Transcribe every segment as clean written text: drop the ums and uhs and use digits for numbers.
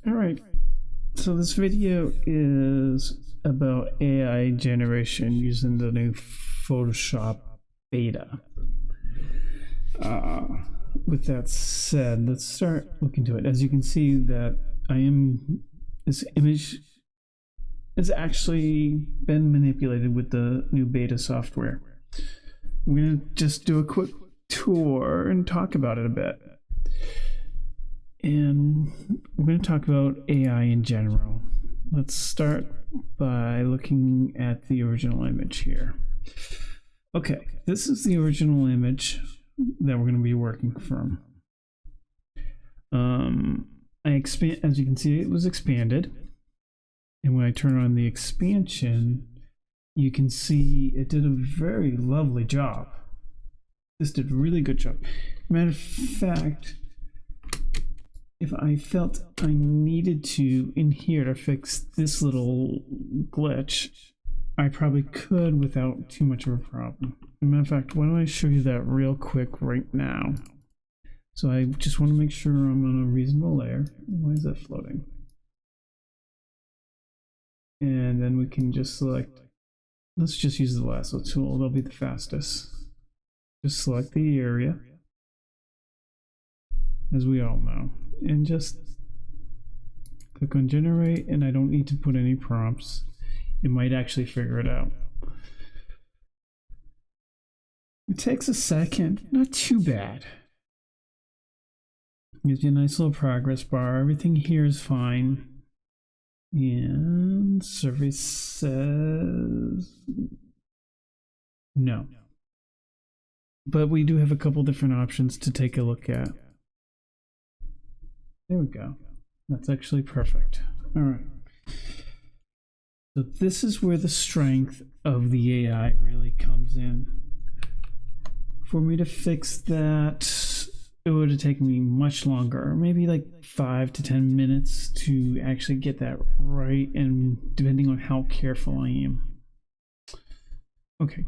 All right. So this video is about AI generation using the new Photoshop beta. With that said, let's start looking to it. As you can see that this image has actually been manipulated with the new beta software. I'm going to just do a quick tour and talk about it a bit. And we're going to talk about AI in general. Let's start by looking at the original image here. Okay, this is the original image that we're going to be working from. As you can see, it was expanded. And when I turn on the expansion, you can see it did a very lovely job. This did a really good job. Matter of fact, if I felt I needed to in here to fix this little glitch, I probably could without too much of a problem. As a matter of fact, why don't I show you that real quick right now? So I just want to make sure I'm on a reasonable layer. Why is that floating? And then we can just select, let's just use the lasso tool, that'll be the fastest. Just select the area, as we all know, and just click on generate, and I don't need to put any prompts. It might actually figure it out. It takes a second, not too bad. Gives you a nice little progress bar. Everything here is fine. And survey says no. But we do have a couple different options to take a look at. There we go. That's actually perfect. All right. So this is where the strength of the AI really comes in. For me to fix that, it would have taken me much longer, maybe like 5 to 10 minutes to actually get that right, and depending on how careful I am. Okay,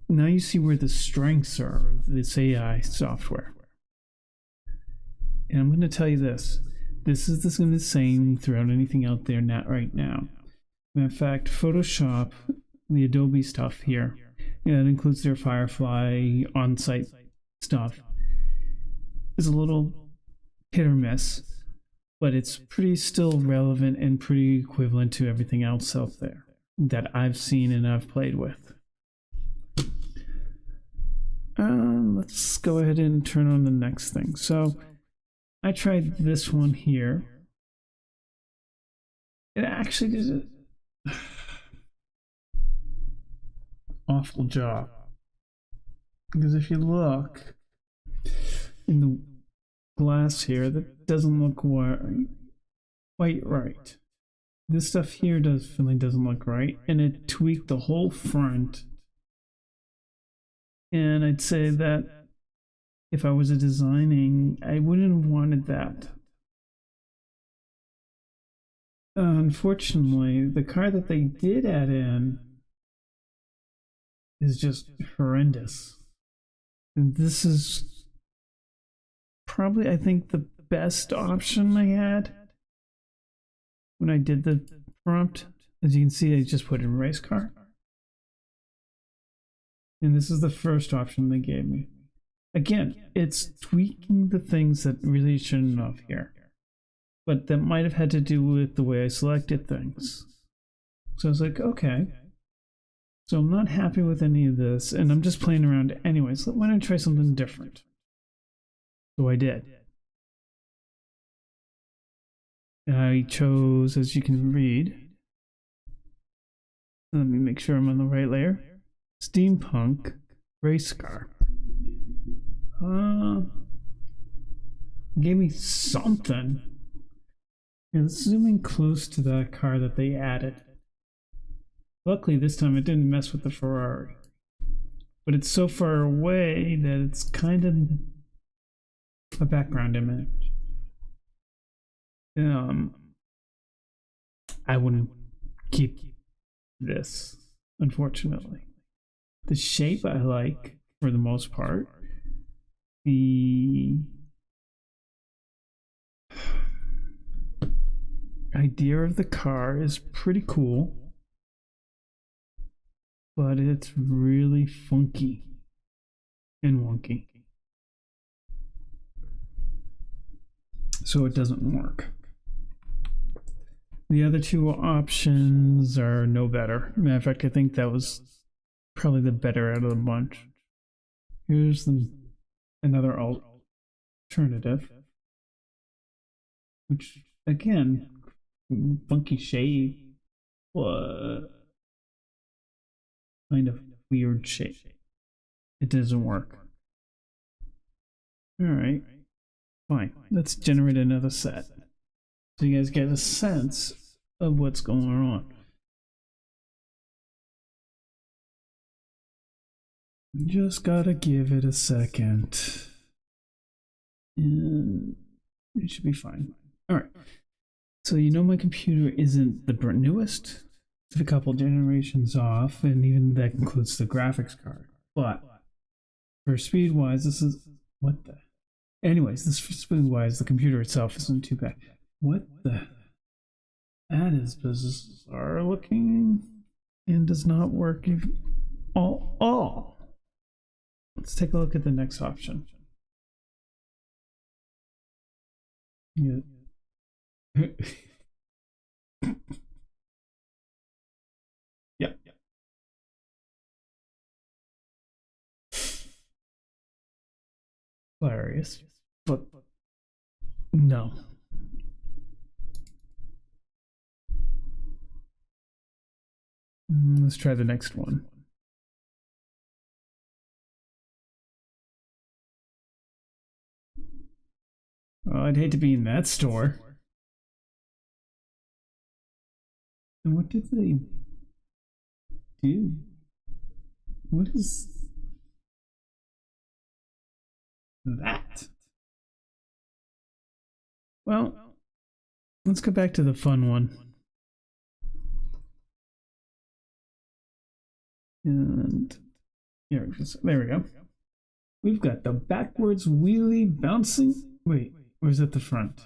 now you see where the strengths are of this AI software. And I'm going to tell you this. This is the same throughout anything out there right now. In fact, Photoshop, the Adobe stuff here, it includes their Firefly on-site stuff, is a little hit or miss, but it's pretty still relevant and pretty equivalent to everything else out there that I've seen and I've played with. Let's go ahead and turn on the next thing. So I tried this one here. It actually did an awful job, because if you look in the glass here, that doesn't look quite right. This stuff here definitely doesn't look right, and it tweaked the whole front. And I'd say that if I was designing, I wouldn't have wanted that. Unfortunately, the car that they did add in is just horrendous. And this is probably, I think, the best option I had when I did the prompt. As you can see, I just put in race car. And this is the first option they gave me. Again, it's tweaking the things that really shouldn't have here. But that might have had to do with the way I selected things. So I was like, okay. So I'm not happy with any of this, and I'm just playing around anyway. So why don't I try something different? So I did. I chose, as you can read, let me make sure I'm on the right layer, Steampunk Race Car. Gave me something. And zooming close to that car that they added. Luckily this time it didn't mess with the Ferrari. But it's so far away that it's kind of a background image. I wouldn't keep this, unfortunately. The shape I like for the most part. idea of the car is pretty cool, but it's really funky and wonky. So it doesn't work. The other two options are no better. Matter of fact, I think that was probably the better out of the bunch. Here's another alternative, which again, funky shape, but kind of weird shape. It doesn't work. All right, fine. Let's generate another set so you guys get a sense of what's going on. Just gotta give it a second, and it should be fine. All right. So you know my computer isn't the newest. It's a couple generations off, and even that includes the graphics card. But for speed-wise, this is what the. Anyways, this speed-wise, the computer itself isn't too bad. What the? That is bizarre looking, and does not work even all. Let's take a look at the next option. Yeah. Yeah. Hilarious, but no. Let's try the next one. Oh, I'd hate to be in that store. And what did they do? What is that? Well, let's go back to the fun one. And there we go. We've got the backwards wheelie bouncing. Wait, where's at the front?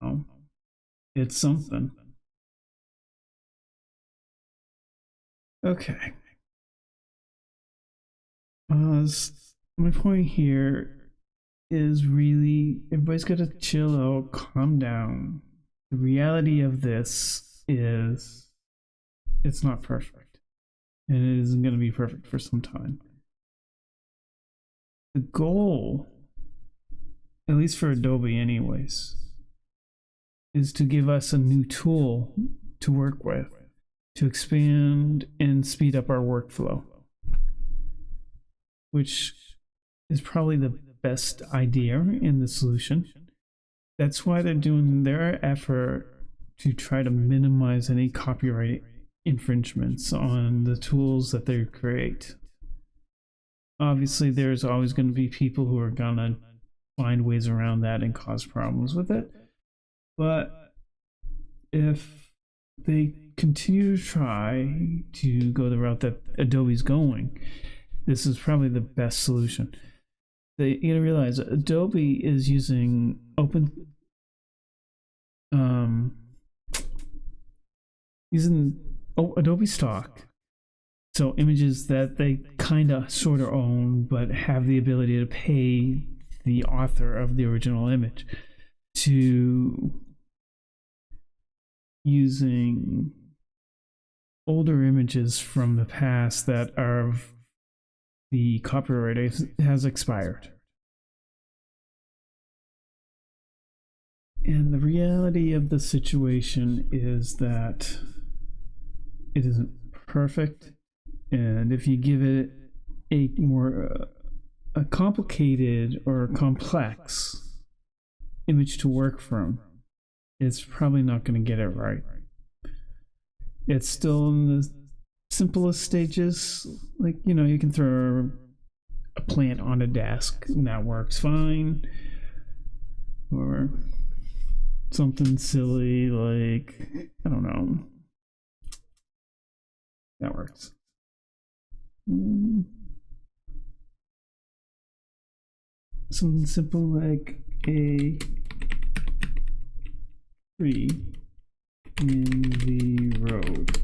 Oh, it's something. Okay. My point here is really everybody's got to chill out, calm down. The reality of this is it's not perfect, and it isn't going to be perfect for some time. The goal, at least for Adobe anyways, is to give us a new tool to work with, to expand and speed up our workflow, which is probably the best idea in the solution. That's why they're doing their effort to try to minimize any copyright infringements on the tools that they create. Obviously, there's always going to be people who are going to find ways around that and cause problems with it. But if they continue to try to go the route that Adobe's going, this is probably the best solution. You gotta realize Adobe is using Adobe stock, so images that they kind of sort of own but have the ability to pay the author of the original image, to using older images from the past that are the copyright has expired. And the reality of the situation is that it isn't perfect, and if you give it a more a complicated or complex image to work from, it's probably not going to get it right. It's still in the simplest stages, like, you know, you can throw a plant on a desk and that works fine, or something silly like, I don't know, that works. Something simple like a tree in the road.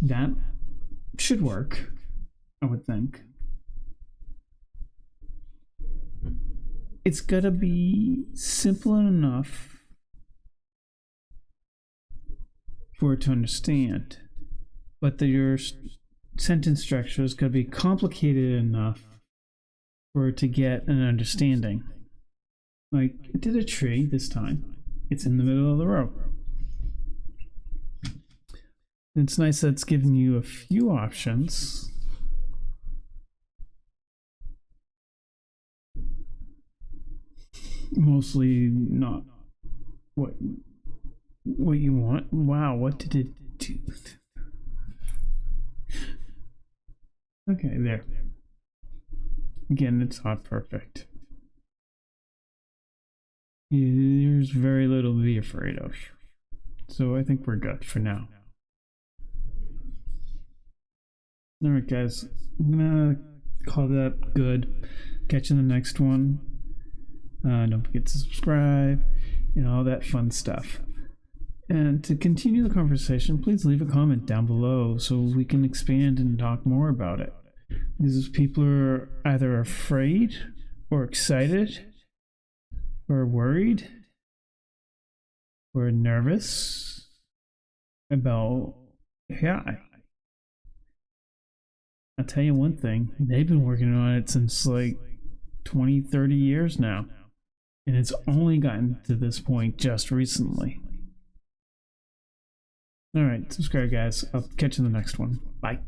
That should work, I would think. It's gotta be simple enough for it to understand, but your sentence structure is gonna be complicated enough for it to get an understanding. Like, it did a tree this time. It's in the middle of the road. It's nice that it's giving you a few options. Mostly not what you want. Wow, what did it do? Okay, there. Again, it's not perfect. There's very little to be afraid of. So I think we're good for now. Alright guys, I'm gonna call that good. Catch you in the next one. Don't forget to subscribe and all that fun stuff. And to continue the conversation, please leave a comment down below so we can expand and talk more about it. These people are either afraid or excited or worried or nervous about AI. I'll tell you one thing, they've been working on it since like 20, 30 years now. And it's only gotten to this point just recently. Alright, subscribe guys. I'll catch you in the next one. Bye.